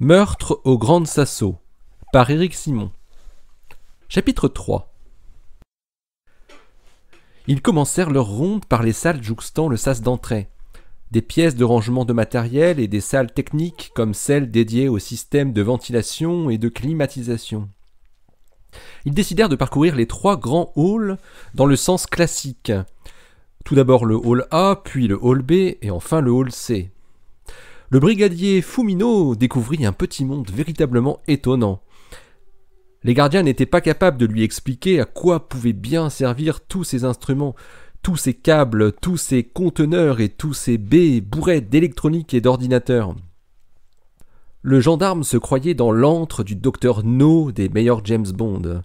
Meurtre au Grande Sasso par Éric Simon. Chapitre 3. Ils commencèrent leur ronde par les salles jouxtant le sas d'entrée. Des pièces de rangement de matériel et des salles techniques comme celles dédiées au système de ventilation et de climatisation. Ils décidèrent de parcourir les 3 grands halls dans le sens classique. Tout d'abord le hall A, puis le hall B et enfin le hall C. Le brigadier Fumino découvrit un petit monde véritablement étonnant. Les gardiens n'étaient pas capables de lui expliquer à quoi pouvaient bien servir tous ces instruments, tous ces câbles, tous ces conteneurs et tous ces baies bourrés d'électronique et d'ordinateurs. Le gendarme se croyait dans l'antre du docteur No des meilleurs James Bond.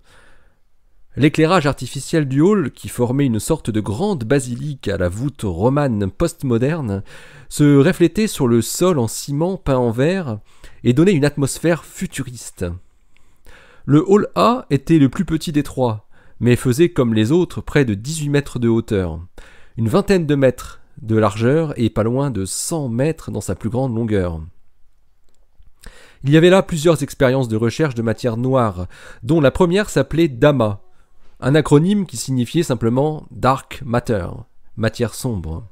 L'éclairage artificiel du hall, qui formait une sorte de grande basilique à la voûte romane postmoderne, se reflétait sur le sol en ciment peint en vert et donnait une atmosphère futuriste. Le hall A était le plus petit des 3, mais faisait comme les autres près de 18 mètres de hauteur, une vingtaine de mètres de largeur et pas loin de 100 mètres dans sa plus grande longueur. Il y avait là plusieurs expériences de recherche de matière noire, dont la première s'appelait DAMA, un acronyme qui signifiait simplement Dark Matter, matière sombre.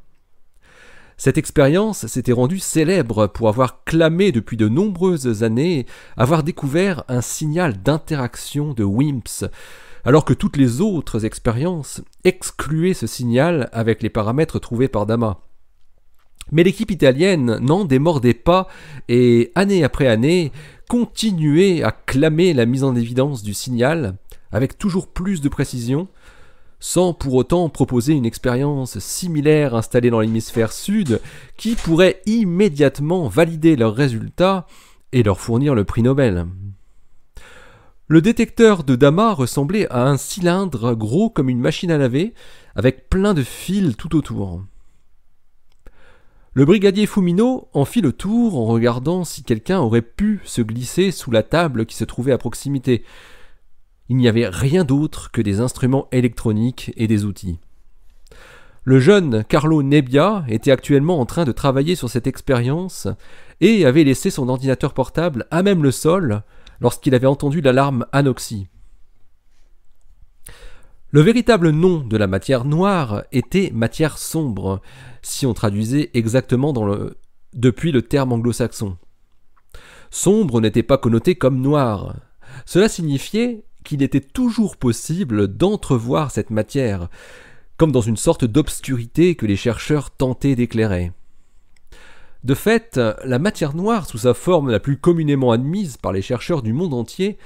Cette expérience s'était rendue célèbre pour avoir clamé depuis de nombreuses années avoir découvert un signal d'interaction de WIMPs, alors que toutes les autres expériences excluaient ce signal avec les paramètres trouvés par DAMA. Mais l'équipe italienne n'en démordait pas et, année après année, continuait à clamer la mise en évidence du signal, avec toujours plus de précision, sans pour autant proposer une expérience similaire installée dans l'hémisphère sud qui pourrait immédiatement valider leurs résultats et leur fournir le prix Nobel. Le détecteur de DAMA ressemblait à un cylindre gros comme une machine à laver, avec plein de fils tout autour. Le brigadier Fumino en fit le tour en regardant si quelqu'un aurait pu se glisser sous la table qui se trouvait à proximité. Il n'y avait rien d'autre que des instruments électroniques et des outils. Le jeune Carlo Nebbia était actuellement en train de travailler sur cette expérience et avait laissé son ordinateur portable à même le sol lorsqu'il avait entendu l'alarme anoxie. Le véritable nom de la matière noire était matière sombre, si on traduisait exactement depuis le terme anglo-saxon. Sombre n'était pas connoté comme noir. Cela signifiait qu'il était toujours possible d'entrevoir cette matière, comme dans une sorte d'obscurité que les chercheurs tentaient d'éclairer. De fait, la matière noire, sous sa forme la plus communément admise par les chercheurs du monde entier,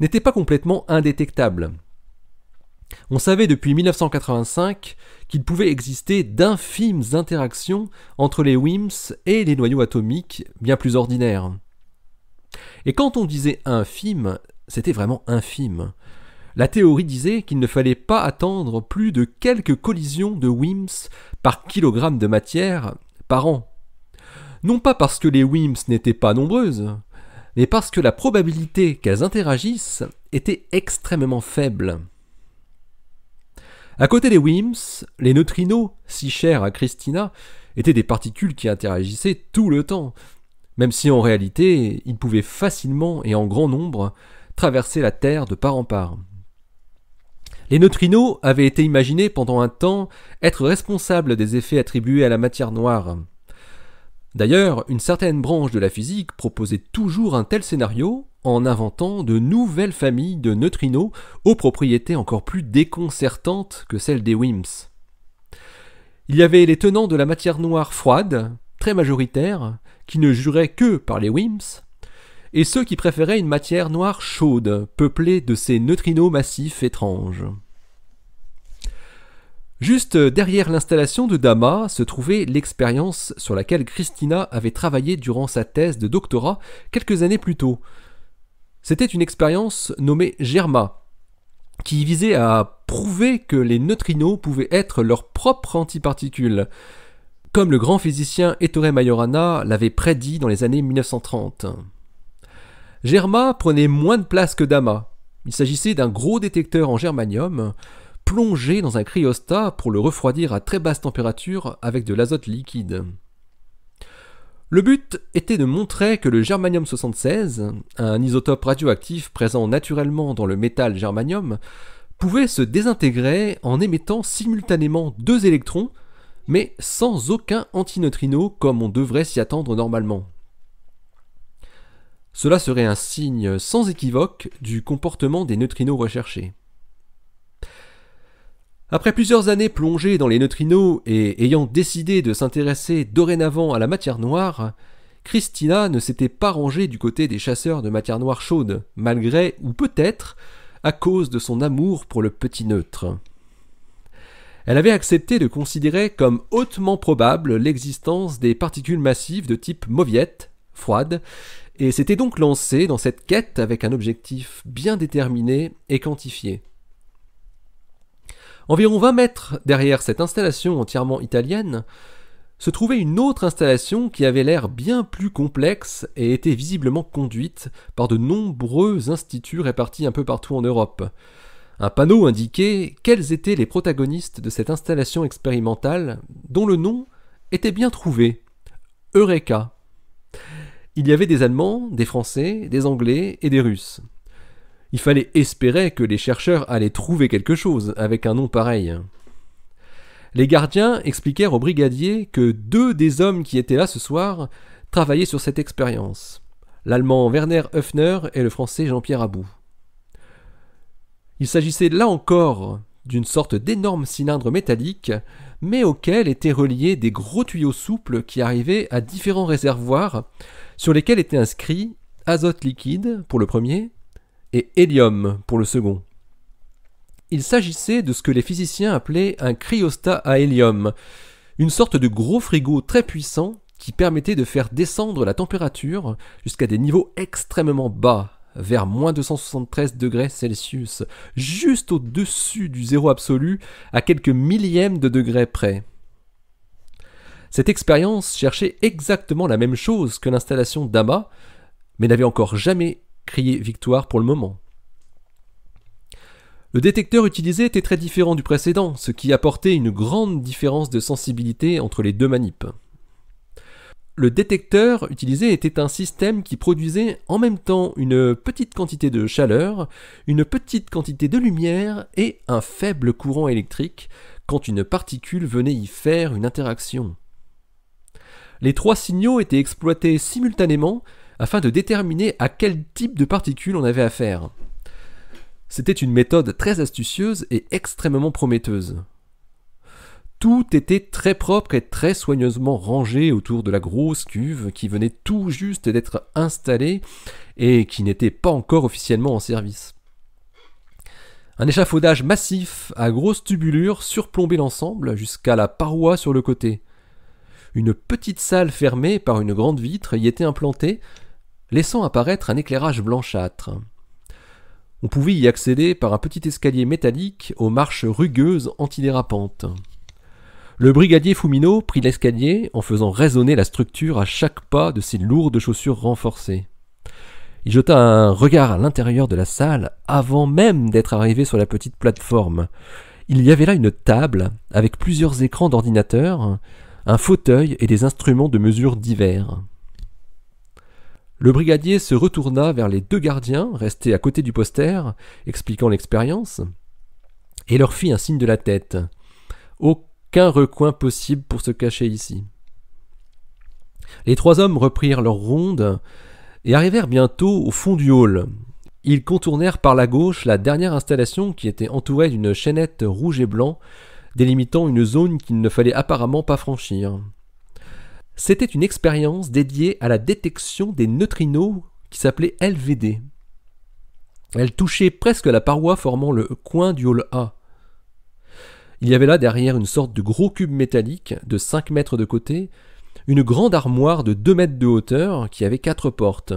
n'était pas complètement indétectable. On savait depuis 1985 qu'il pouvait exister d'infimes interactions entre les WIMPs et les noyaux atomiques bien plus ordinaires. Et quand on disait infime, c'était vraiment infime. La théorie disait qu'il ne fallait pas attendre plus de quelques collisions de WIMPs par kilogramme de matière par an. Non pas parce que les WIMPs n'étaient pas nombreuses, mais parce que la probabilité qu'elles interagissent était extrêmement faible. À côté des WIMPs, les neutrinos, si chers à Christina, étaient des particules qui interagissaient tout le temps, même si en réalité, ils pouvaient facilement et en grand nombre traverser la Terre de part en part. Les neutrinos avaient été imaginés pendant un temps être responsables des effets attribués à la matière noire. D'ailleurs, une certaine branche de la physique proposait toujours un tel scénario en inventant de nouvelles familles de neutrinos aux propriétés encore plus déconcertantes que celles des WIMPs. Il y avait les tenants de la matière noire froide, très majoritaires, qui ne juraient que par les WIMPs, et ceux qui préféraient une matière noire chaude, peuplée de ces neutrinos massifs étranges. Juste derrière l'installation de DAMA se trouvait l'expérience sur laquelle Christina avait travaillé durant sa thèse de doctorat quelques années plus tôt. C'était une expérience nommée GERMA, qui visait à prouver que les neutrinos pouvaient être leurs propres antiparticules, comme le grand physicien Ettore Majorana l'avait prédit dans les années 1930. GERMA prenait moins de place que DAMA. Il s'agissait d'un gros détecteur en germanium, plongé dans un cryostat pour le refroidir à très basse température avec de l'azote liquide. Le but était de montrer que le germanium-76, un isotope radioactif présent naturellement dans le métal germanium, pouvait se désintégrer en émettant simultanément 2 électrons, mais sans aucun antineutrino comme on devrait s'y attendre normalement. Cela serait un signe sans équivoque du comportement des neutrinos recherchés. Après plusieurs années plongées dans les neutrinos et ayant décidé de s'intéresser dorénavant à la matière noire, Christina ne s'était pas rangée du côté des chasseurs de matière noire chaude, malgré, ou peut-être, à cause de son amour pour le petit neutre. Elle avait accepté de considérer comme hautement probable l'existence des particules massives de type mauviette, froide, et s'était donc lancée dans cette quête avec un objectif bien déterminé et quantifié. Environ 20 mètres derrière cette installation entièrement italienne, se trouvait une autre installation qui avait l'air bien plus complexe et était visiblement conduite par de nombreux instituts répartis un peu partout en Europe. Un panneau indiquait quels étaient les protagonistes de cette installation expérimentale, dont le nom était bien trouvé, Eureka. Il y avait des Allemands, des Français, des Anglais et des Russes. Il fallait espérer que les chercheurs allaient trouver quelque chose avec un nom pareil. Les gardiens expliquèrent au brigadier que 2 des hommes qui étaient là ce soir travaillaient sur cette expérience, l'Allemand Werner Höfner et le Français Jean-Pierre Abou. Il s'agissait là encore d'une sorte d'énorme cylindre métallique, mais auquel étaient reliés des gros tuyaux souples qui arrivaient à différents réservoirs sur lesquels étaient inscrits azote liquide pour le premier et hélium pour le second. Il s'agissait de ce que les physiciens appelaient un cryostat à hélium, une sorte de gros frigo très puissant qui permettait de faire descendre la température jusqu'à des niveaux extrêmement bas, vers moins 273 degrés Celsius, juste au-dessus du zéro absolu, à quelques millièmes de degrés près. Cette expérience cherchait exactement la même chose que l'installation d'Ama, mais n'avait encore jamais crié victoire pour le moment. Le détecteur utilisé était très différent du précédent, ce qui apportait une grande différence de sensibilité entre les 2 manips. Le détecteur utilisé était un système qui produisait en même temps une petite quantité de chaleur, une petite quantité de lumière et un faible courant électrique quand une particule venait y faire une interaction. Les 3 signaux étaient exploités simultanément afin de déterminer à quel type de particule on avait affaire. C'était une méthode très astucieuse et extrêmement prometteuse. Tout était très propre et très soigneusement rangé autour de la grosse cuve qui venait tout juste d'être installée et qui n'était pas encore officiellement en service. Un échafaudage massif à grosse tubulure surplombait l'ensemble jusqu'à la paroi sur le côté. Une petite salle fermée par une grande vitre y était implantée, laissant apparaître un éclairage blanchâtre. On pouvait y accéder par un petit escalier métallique aux marches rugueuses antidérapantes. Le brigadier Fumino prit l'escalier en faisant résonner la structure à chaque pas de ses lourdes chaussures renforcées. Il jeta un regard à l'intérieur de la salle avant même d'être arrivé sur la petite plateforme. Il y avait là une table avec plusieurs écrans d'ordinateur, un fauteuil et des instruments de mesure divers. Le brigadier se retourna vers les 2 gardiens restés à côté du poster, expliquant l'expérience, et leur fit un signe de la tête. Aucun recoin possible pour se cacher ici. Les 3 hommes reprirent leur ronde et arrivèrent bientôt au fond du hall. Ils contournèrent par la gauche la dernière installation qui était entourée d'une chaînette rouge et blanc, délimitant une zone qu'il ne fallait apparemment pas franchir. C'était une expérience dédiée à la détection des neutrinos qui s'appelait LVD. Elle touchait presque la paroi formant le coin du hall A. Il y avait là derrière une sorte de gros cube métallique de 5 mètres de côté, une grande armoire de 2 mètres de hauteur qui avait 4 portes.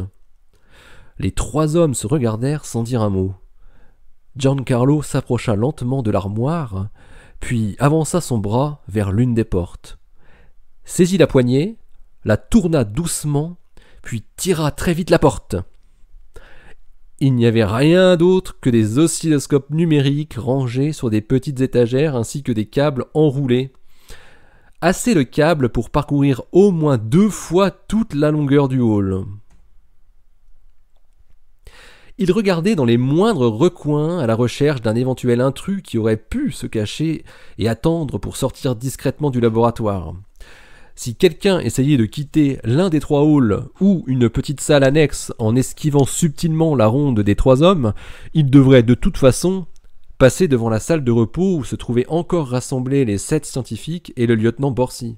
Les 3 hommes se regardèrent sans dire un mot. Giancarlo s'approcha lentement de l'armoire, puis avança son bras vers l'une des portes. Saisit la poignée, la tourna doucement, puis tira très vite la porte. Il n'y avait rien d'autre que des oscilloscopes numériques rangés sur des petites étagères ainsi que des câbles enroulés. Assez de câbles pour parcourir au moins 2 fois toute la longueur du hall. Il regardait dans les moindres recoins à la recherche d'un éventuel intrus qui aurait pu se cacher et attendre pour sortir discrètement du laboratoire. Si quelqu'un essayait de quitter l'un des 3 halls ou une petite salle annexe en esquivant subtilement la ronde des 3 hommes, il devrait de toute façon passer devant la salle de repos où se trouvaient encore rassemblés les 7 scientifiques et le lieutenant Borsi.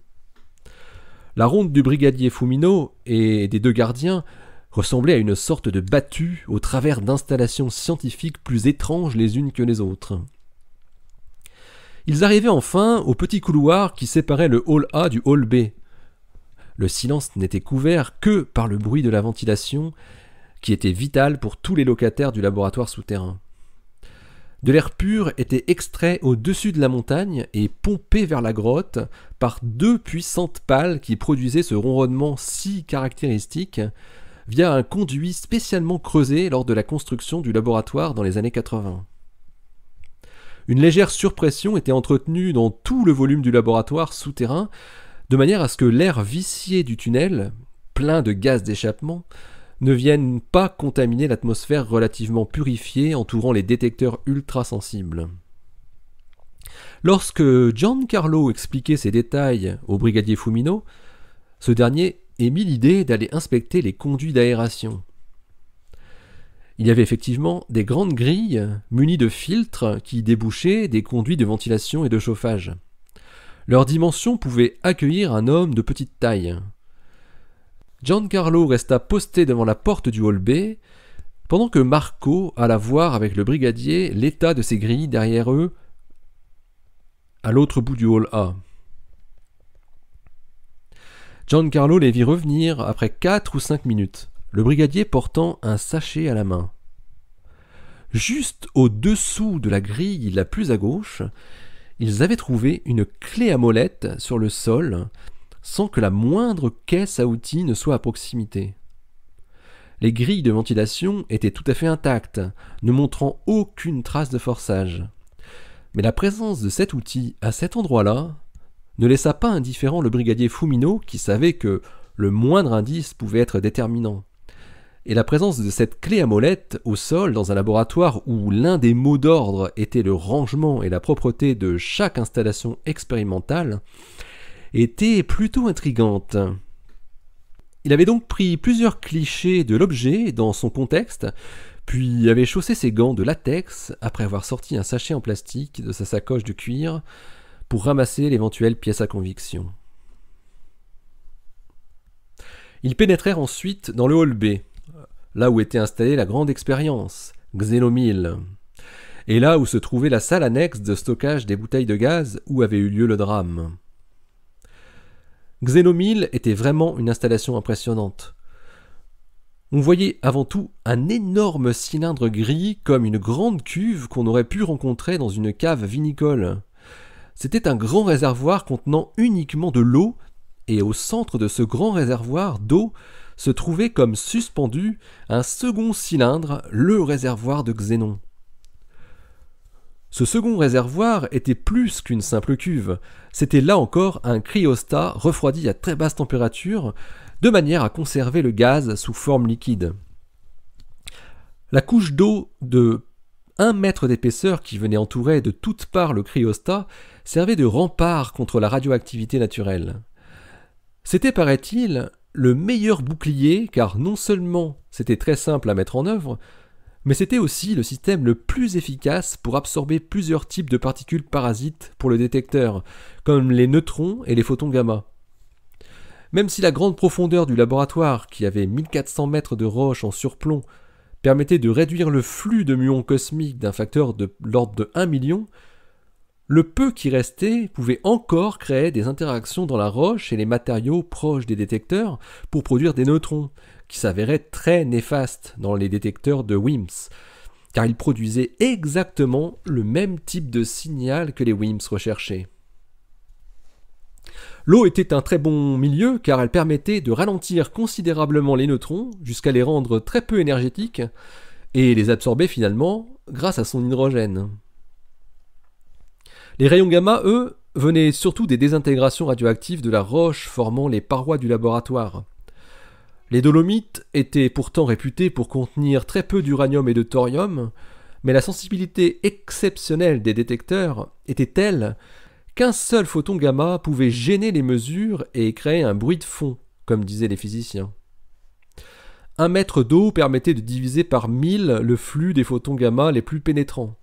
La ronde du brigadier Fumino et des 2 gardiens ressemblait à une sorte de battue au travers d'installations scientifiques plus étranges les unes que les autres. Ils arrivaient enfin au petit couloir qui séparait le hall A du hall B. Le silence n'était couvert que par le bruit de la ventilation, qui était vital pour tous les locataires du laboratoire souterrain. De l'air pur était extrait au-dessus de la montagne et pompé vers la grotte par 2 puissantes pales qui produisaient ce ronronnement si caractéristique via un conduit spécialement creusé lors de la construction du laboratoire dans les années 80. Une légère surpression était entretenue dans tout le volume du laboratoire souterrain, de manière à ce que l'air vicié du tunnel, plein de gaz d'échappement, ne vienne pas contaminer l'atmosphère relativement purifiée entourant les détecteurs ultra-sensibles. Lorsque Giancarlo expliquait ces détails au brigadier Fumino, ce dernier émit l'idée d'aller inspecter les conduits d'aération. Il y avait effectivement des grandes grilles munies de filtres qui débouchaient des conduits de ventilation et de chauffage. Leur dimension pouvait accueillir un homme de petite taille. Giancarlo resta posté devant la porte du hall B, pendant que Marco alla voir avec le brigadier l'état de ces grilles derrière eux, à l'autre bout du hall A. Giancarlo les vit revenir après 4 ou 5 minutes, le brigadier portant un sachet à la main. Juste au-dessous de la grille la plus à gauche, ils avaient trouvé une clé à molette sur le sol, sans que la moindre caisse à outils ne soit à proximité. Les grilles de ventilation étaient tout à fait intactes, ne montrant aucune trace de forçage. Mais la présence de cet outil à cet endroit-là ne laissa pas indifférent le brigadier Fumino qui savait que le moindre indice pouvait être déterminant. Et la présence de cette clé à molette au sol dans un laboratoire où l'un des mots d'ordre était le rangement et la propreté de chaque installation expérimentale était plutôt intrigante. Il avait donc pris plusieurs clichés de l'objet dans son contexte, puis avait chaussé ses gants de latex après avoir sorti un sachet en plastique de sa sacoche de cuir pour ramasser l'éventuelle pièce à conviction. Ils pénétrèrent ensuite dans le hall B, là où était installée la grande expérience, Xenomil, et là où se trouvait la salle annexe de stockage des bouteilles de gaz où avait eu lieu le drame. Xenomil était vraiment une installation impressionnante. On voyait avant tout un énorme cylindre gris comme une grande cuve qu'on aurait pu rencontrer dans une cave vinicole. C'était un grand réservoir contenant uniquement de l'eau, et au centre de ce grand réservoir d'eau se trouvait comme suspendu un second cylindre, le réservoir de Xénon. Ce second réservoir était plus qu'une simple cuve, c'était là encore un cryostat refroidi à très basse température, de manière à conserver le gaz sous forme liquide. La couche d'eau de 1 mètre d'épaisseur qui venait entourer de toutes parts le cryostat servait de rempart contre la radioactivité naturelle. C'était, paraît-il, le meilleur bouclier car non seulement c'était très simple à mettre en œuvre, mais c'était aussi le système le plus efficace pour absorber plusieurs types de particules parasites pour le détecteur, comme les neutrons et les photons gamma. Même si la grande profondeur du laboratoire, qui avait 1400 mètres de roche en surplomb, permettait de réduire le flux de muons cosmiques d'un facteur de l'ordre de 1 million, le peu qui restait pouvait encore créer des interactions dans la roche et les matériaux proches des détecteurs pour produire des neutrons, qui s'avéraient très néfastes dans les détecteurs de WIMPs, car ils produisaient exactement le même type de signal que les WIMPs recherchaient. L'eau était un très bon milieu car elle permettait de ralentir considérablement les neutrons jusqu'à les rendre très peu énergétiques et les absorber finalement grâce à son hydrogène. Les rayons gamma, eux, venait surtout des désintégrations radioactives de la roche formant les parois du laboratoire. Les dolomites étaient pourtant réputés pour contenir très peu d'uranium et de thorium, mais la sensibilité exceptionnelle des détecteurs était telle qu'un seul photon gamma pouvait gêner les mesures et créer un bruit de fond, comme disaient les physiciens. 1 mètre d'eau permettait de diviser par 1000 le flux des photons gamma les plus pénétrants.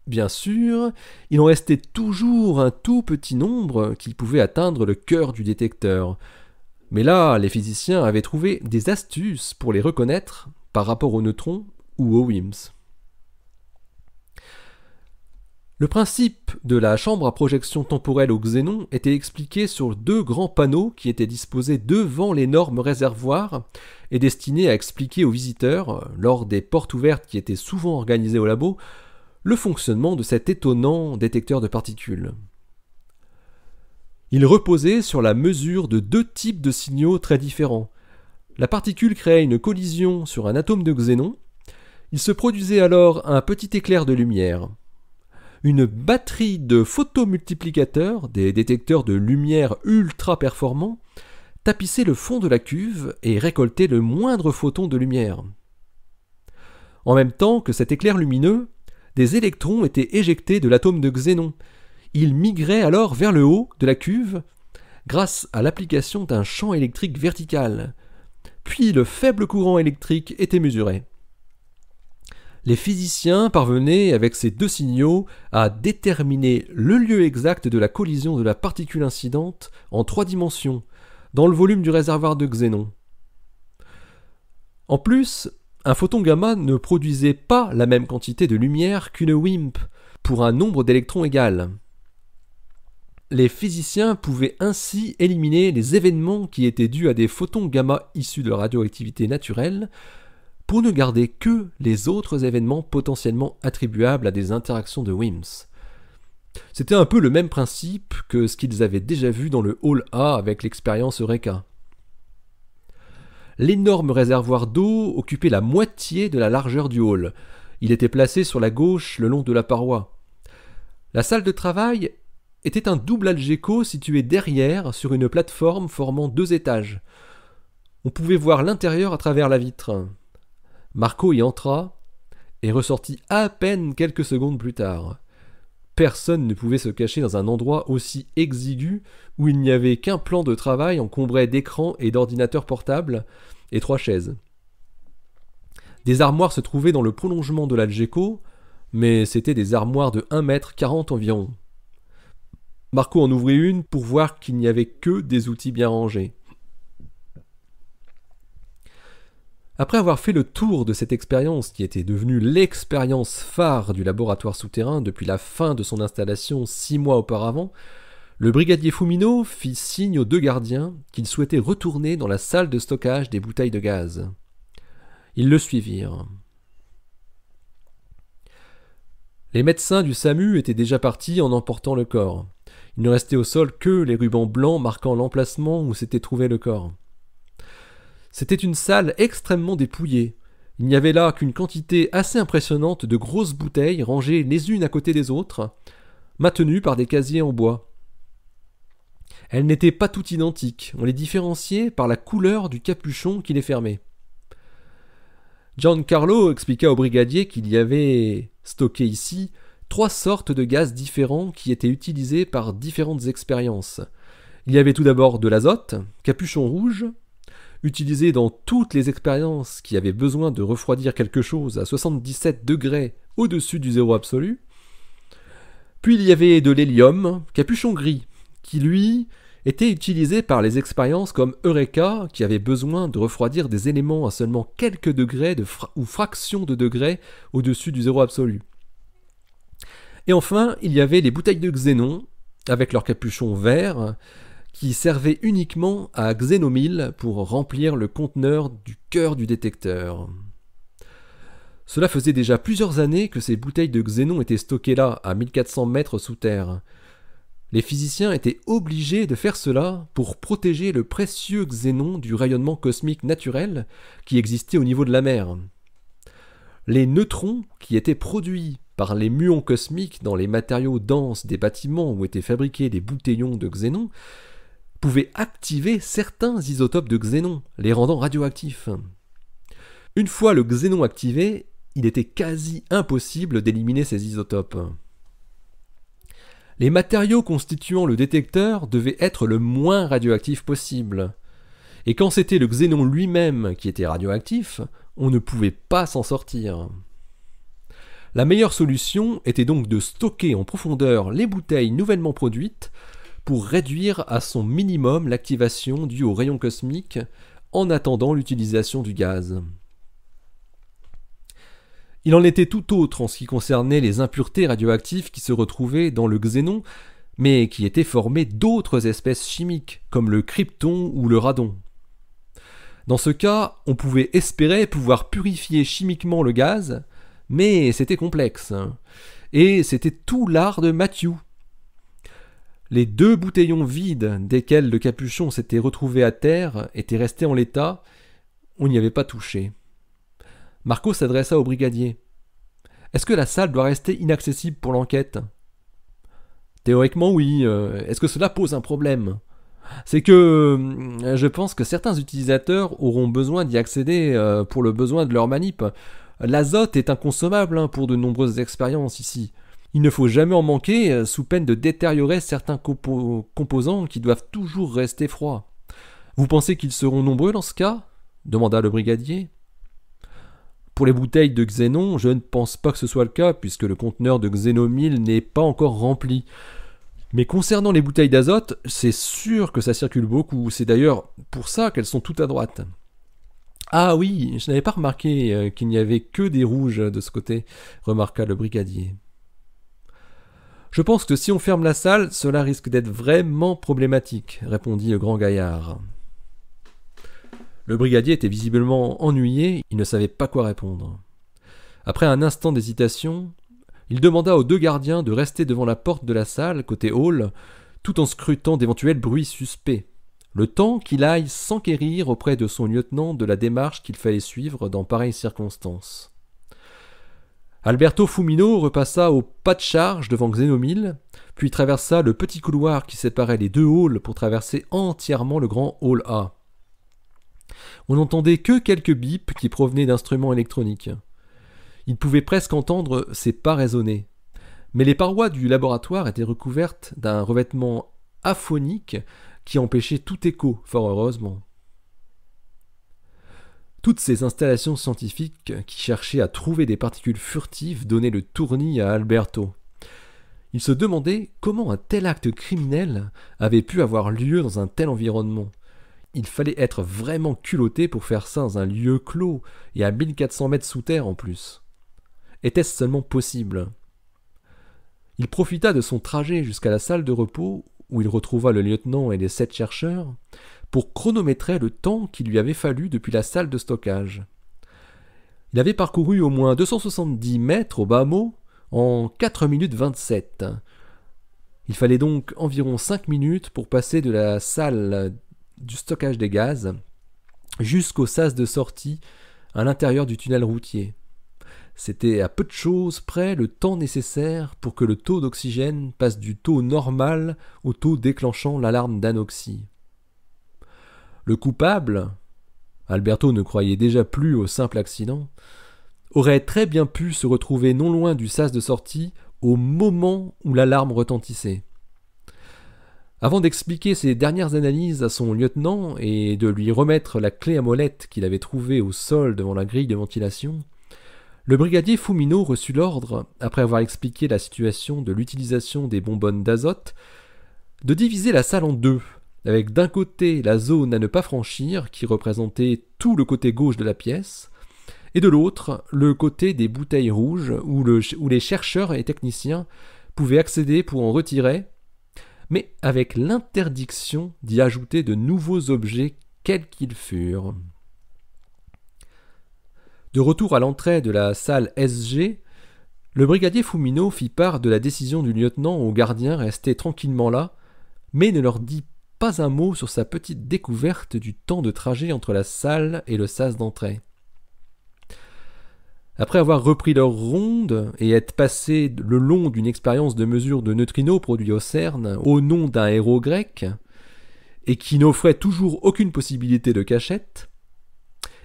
Bien sûr, il en restait toujours un tout petit nombre qui pouvait atteindre le cœur du détecteur. Mais là, les physiciens avaient trouvé des astuces pour les reconnaître par rapport aux neutrons ou aux WIMPs. Le principe de la chambre à projection temporelle au xénon était expliqué sur 2 grands panneaux qui étaient disposés devant l'énorme réservoir et destinés à expliquer aux visiteurs, lors des portes ouvertes qui étaient souvent organisées au labo, le fonctionnement de cet étonnant détecteur de particules. Il reposait sur la mesure de 2 types de signaux très différents. La particule créait une collision sur un atome de xénon. Il se produisait alors un petit éclair de lumière. Une batterie de photomultiplicateurs, des détecteurs de lumière ultra performants, tapissait le fond de la cuve et récoltait le moindre photon de lumière. En même temps que cet éclair lumineux, des électrons étaient éjectés de l'atome de xénon. Ils migraient alors vers le haut de la cuve grâce à l'application d'un champ électrique vertical. Puis le faible courant électrique était mesuré. Les physiciens parvenaient avec ces 2 signaux à déterminer le lieu exact de la collision de la particule incidente en 3 dimensions, dans le volume du réservoir de xénon. En plus, un photon gamma ne produisait pas la même quantité de lumière qu'une WIMP, pour un nombre d'électrons égal. Les physiciens pouvaient ainsi éliminer les événements qui étaient dus à des photons gamma issus de la radioactivité naturelle, pour ne garder que les autres événements potentiellement attribuables à des interactions de WIMPs. C'était un peu le même principe que ce qu'ils avaient déjà vu dans le hall A avec l'expérience Eureka. L'énorme réservoir d'eau occupait la moitié de la largeur du hall. Il était placé sur la gauche le long de la paroi. La salle de travail était un double algéco situé derrière sur une plateforme formant 2 étages. On pouvait voir l'intérieur à travers la vitre. Marco y entra et ressortit à peine quelques secondes plus tard. Personne ne pouvait se cacher dans un endroit aussi exigu où il n'y avait qu'un plan de travail encombré d'écrans et d'ordinateurs portables et 3 chaises. Des armoires se trouvaient dans le prolongement de l'algéco, mais c'étaient des armoires de 1,40 m environ. Marco en ouvrit une pour voir qu'il n'y avait que des outils bien rangés. Après avoir fait le tour de cette expérience qui était devenue l'expérience phare du laboratoire souterrain depuis la fin de son installation 6 mois auparavant, le brigadier Fumino fit signe aux 2 gardiens qu'il souhaitait retourner dans la salle de stockage des bouteilles de gaz. Ils le suivirent. Les médecins du SAMU étaient déjà partis en emportant le corps. Il ne restait au sol que les rubans blancs marquant l'emplacement où s'était trouvé le corps. C'était une salle extrêmement dépouillée. Il n'y avait là qu'une quantité assez impressionnante de grosses bouteilles rangées les unes à côté des autres, maintenues par des casiers en bois. Elles n'étaient pas toutes identiques, on les différenciait par la couleur du capuchon qui les fermait. Giancarlo expliqua au brigadier qu'il y avait stocké ici 3 sortes de gaz différents qui étaient utilisés par différentes expériences. Il y avait tout d'abord de l'azote, capuchon rouge, utilisé dans toutes les expériences qui avaient besoin de refroidir quelque chose à 77 degrés au-dessus du zéro absolu. Puis il y avait de l'hélium, capuchon gris, qui lui était utilisé par les expériences comme Eureka, qui avait besoin de refroidir des éléments à seulement quelques degrés ou fractions de degrés au-dessus du zéro absolu. Et enfin, il y avait les bouteilles de xénon, avec leur capuchon vert, qui servait uniquement à xénomyle pour remplir le conteneur du cœur du détecteur. Cela faisait déjà plusieurs années que ces bouteilles de xénon étaient stockées là, à 1400 mètres sous terre. Les physiciens étaient obligés de faire cela pour protéger le précieux xénon du rayonnement cosmique naturel qui existait au niveau de la mer. Les neutrons qui étaient produits par les muons cosmiques dans les matériaux denses des bâtiments où étaient fabriqués les bouteillons de xénon, pouvait activer certains isotopes de xénon, les rendant radioactifs. Une fois le xénon activé, il était quasi impossible d'éliminer ces isotopes. Les matériaux constituant le détecteur devaient être le moins radioactifs possible. Et quand c'était le xénon lui-même qui était radioactif, on ne pouvait pas s'en sortir. La meilleure solution était donc de stocker en profondeur les bouteilles nouvellement produites pour réduire à son minimum l'activation due aux rayons cosmiques en attendant l'utilisation du gaz. Il en était tout autre en ce qui concernait les impuretés radioactives qui se retrouvaient dans le xénon, mais qui étaient formées d'autres espèces chimiques, comme le krypton ou le radon. Dans ce cas, on pouvait espérer pouvoir purifier chimiquement le gaz, mais c'était complexe. Et c'était tout l'art de Matthew. Les 2 bouteillons vides desquels le capuchon s'était retrouvé à terre étaient restés en l'état, on n'y avait pas touché. Marco s'adressa au brigadier. « Est-ce que la salle doit rester inaccessible pour l'enquête ?»« Théoriquement oui. Est-ce que cela pose un problème ? C'est que je pense que certains utilisateurs auront besoin d'y accéder pour le besoin de leur manip. L'azote est inconsommable pour de nombreuses expériences ici. Il ne faut jamais en manquer sous peine de détériorer certains composants qui doivent toujours rester froids. Vous pensez qu'ils seront nombreux dans ce cas ? Demanda le brigadier. Pour les bouteilles de xénon, je ne pense pas que ce soit le cas puisque le conteneur de xénomyle n'est pas encore rempli. Mais concernant les bouteilles d'azote, c'est sûr que ça circule beaucoup. C'est d'ailleurs pour ça qu'elles sont toutes à droite. Ah oui, je n'avais pas remarqué qu'il n'y avait que des rouges de ce côté, remarqua le brigadier. Je pense que si on ferme la salle, cela risque d'être vraiment problématique, répondit le grand gaillard. Le brigadier était visiblement ennuyé, il ne savait pas quoi répondre. Après un instant d'hésitation, il demanda aux 2 gardiens de rester devant la porte de la salle, côté hall, tout en scrutant d'éventuels bruits suspects, le temps qu'il aille s'enquérir auprès de son lieutenant de la démarche qu'il fallait suivre dans pareilles circonstances. Alberto Fumino repassa au pas de charge devant Xénomyle, puis traversa le petit couloir qui séparait les 2 halls pour traverser entièrement le grand hall A. On n'entendait que quelques bips qui provenaient d'instruments électroniques. Il pouvait presque entendre ses pas résonner. Mais les parois du laboratoire étaient recouvertes d'un revêtement aphonique qui empêchait tout écho, fort heureusement. Toutes ces installations scientifiques qui cherchaient à trouver des particules furtives donnaient le tournis à Alberto. Il se demandait comment un tel acte criminel avait pu avoir lieu dans un tel environnement. Il fallait être vraiment culotté pour faire ça dans un lieu clos et à 1400 mètres sous terre en plus. Était-ce seulement possible ? Il profita de son trajet jusqu'à la salle de repos, où il retrouva le lieutenant et les 7 chercheurs, pour chronométrer le temps qu'il lui avait fallu depuis la salle de stockage. Il avait parcouru au moins 270 mètres au bas mot en 4 minutes 27. Il fallait donc environ 5 minutes pour passer de la salle du stockage des gaz jusqu'au sas de sortie à l'intérieur du tunnel routier. C'était à peu de choses près le temps nécessaire pour que le taux d'oxygène passe du taux normal au taux déclenchant l'alarme d'anoxie. Le coupable, Alberto ne croyait déjà plus au simple accident, aurait très bien pu se retrouver non loin du sas de sortie au moment où l'alarme retentissait. Avant d'expliquer ses dernières analyses à son lieutenant et de lui remettre la clé à molette qu'il avait trouvée au sol devant la grille de ventilation, le brigadier Fumino reçut l'ordre, après avoir expliqué la situation de l'utilisation des bonbonnes d'azote, de diviser la salle en 2, avec d'un côté la zone à ne pas franchir, qui représentait tout le côté gauche de la pièce, et de l'autre, le côté des bouteilles rouges, où les chercheurs et techniciens pouvaient accéder pour en retirer, mais avec l'interdiction d'y ajouter de nouveaux objets quels qu'ils furent. De retour à l'entrée de la salle SG, le brigadier Fumino fit part de la décision du lieutenant aux gardiens restés tranquillement là, mais ne leur dit pas un mot sur sa petite découverte du temps de trajet entre la salle et le sas d'entrée. Après avoir repris leur ronde et être passés le long d'une expérience de mesure de neutrinos produits au CERN au nom d'un héros grec, et qui n'offrait toujours aucune possibilité de cachette,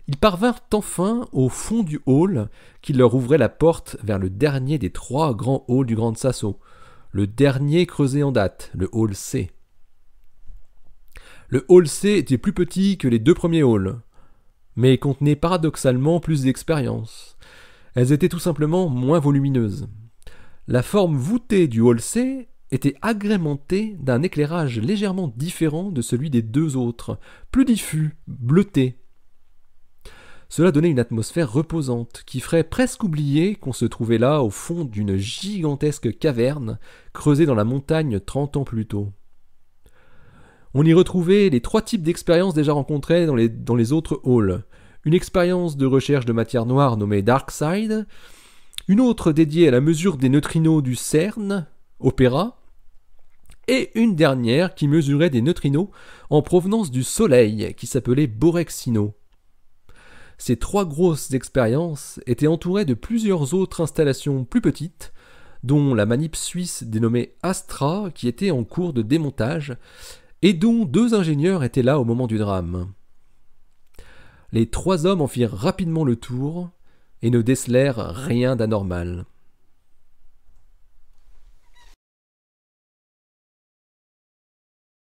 ils parvinrent enfin au fond du hall qui leur ouvrait la porte vers le dernier des 3 grands halls du Grand Sasso, le dernier creusé en date, le hall C. Le hall C était plus petit que les 2 premiers halls, mais contenait paradoxalement plus d'expériences. Elles étaient tout simplement moins volumineuses. La forme voûtée du hall C était agrémentée d'un éclairage légèrement différent de celui des 2 autres, plus diffus, bleuté. Cela donnait une atmosphère reposante, qui ferait presque oublier qu'on se trouvait là au fond d'une gigantesque caverne creusée dans la montagne 30 ans plus tôt. On y retrouvait les 3 types d'expériences déjà rencontrées dans les autres halls. Une expérience de recherche de matière noire nommée DarkSide, une autre dédiée à la mesure des neutrinos du CERN, Opera, et une dernière qui mesurait des neutrinos en provenance du Soleil, qui s'appelait Borexino. Ces 3 grosses expériences étaient entourées de plusieurs autres installations plus petites, dont la manip suisse dénommée Astra, qui était en cours de démontage, et dont 2 ingénieurs étaient là au moment du drame. Les 3 hommes en firent rapidement le tour et ne décelèrent rien d'anormal.